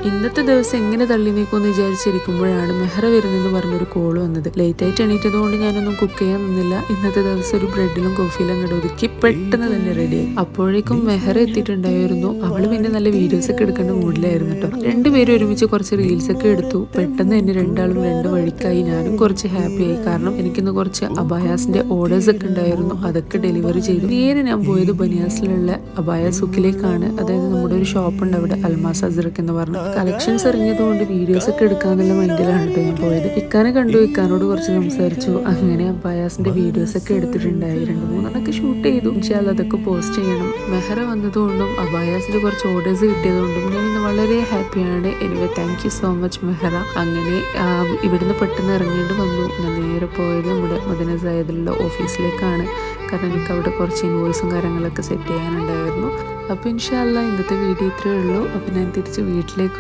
ഇന്നത്തെ ദിവസം എങ്ങനെ തള്ളി നീക്കുമെന്ന് വിചാരിച്ചിരിക്കുമ്പോഴാണ് മെഹ്റ വരുന്നെന്ന് പറഞ്ഞൊരു കോൾ വന്നത്. ലേറ്റായിട്ട് എണീറ്റതുകൊണ്ട് ഞാനൊന്നും കുക്ക് ചെയ്യാൻ നിന്നില്ല. ഇന്നത്തെ ദിവസം ഒരു ബ്രെഡിലും കോഫിയിലും അങ്ങോട്ട് ഒതുക്കി പെട്ടെന്ന് തന്നെ റെഡിയായി. അപ്പോഴേക്കും മെഹ്റ എത്തിയിട്ടുണ്ടായിരുന്നു. അവള് പിന്നെ നല്ല വീഡിയോസ് ഒക്കെ എടുക്കേണ്ട മൂഡിലായിരുന്നു കേട്ടോ. രണ്ടുപേരും ഒരുമിച്ച് കുറച്ച് റീൽസ് ഒക്കെ എടുത്തു. പെട്ടെന്ന് തന്നെ രണ്ടാളും രണ്ട് വഴിക്കായി. ഞാനും കുറച്ച് ഹാപ്പിയായി, കാരണം എനിക്കിന്ന് കുറച്ച് അബായാസിന്റെ ഓർഡേഴ്സ് ഒക്കെ ഉണ്ടായിരുന്നു. അതൊക്കെ ഡെലിവറി ചെയ്തു. നേരെ ഞാൻ പോയത് ബനിയാസിലുള്ള അബായ സുക്കിലേക്കാണ്. അതായത് നമ്മുടെ ഒരു ഷോപ്പ് ഉണ്ട് അവിടെ, അൽമാസ് അസ്രഖ് എന്ന് പറഞ്ഞു. കളക്ഷൻസ് ഇറങ്ങിയതുകൊണ്ട് വീഡിയോസ് ഒക്കെ എടുക്കാന്നുള്ള മൈൻഡിലാണ് കേട്ടോ ഞാൻ പോയത്. ഇക്കാനെ കണ്ടു, ഇക്കാനോട് കുറച്ച് സംസാരിച്ചു. അങ്ങനെ അബായാസിന്റെ വീഡിയോസ് ഒക്കെ എടുത്തിട്ടുണ്ടായി. 2-3 ഷൂട്ട് ചെയ്തു. ഇൻഷാല്ലാ അതൊക്കെ പോസ്റ്റ് ചെയ്യണം. മെഹ്റ വന്നതുകൊണ്ടും അബായാസിന്റെ കുറച്ച് ഓർഡേഴ്സ് കിട്ടിയതുകൊണ്ടും ഞാൻ ഇന്ന് വളരെ ഹാപ്പിയാണ്. Anyway thank you so much Mehra. അങ്ങനെ ഇവിടുന്ന് പെട്ടെന്ന് ഇറങ്ങേണ്ടി വന്നു. ഞാൻ നേരെ പോയത് നമ്മുടെ മദീന സയ്യിദിലുള്ള ഓഫീസിലേക്കാണ്. കാരണം എനിക്ക് അവിടെ കുറച്ച് ഇൻവോയ്സും കാര്യങ്ങളൊക്കെ സെറ്റ് ചെയ്യാനുണ്ടായിരുന്നു. അപ്പോൾ ഇൻഷാ അല്ലാ ഇന്നത്തെ വീഡിയോ ഇത്രയേ ഉള്ളൂ. അപ്പോൾ ഞാൻ തിരിച്ച് വീട്ടിലേക്ക്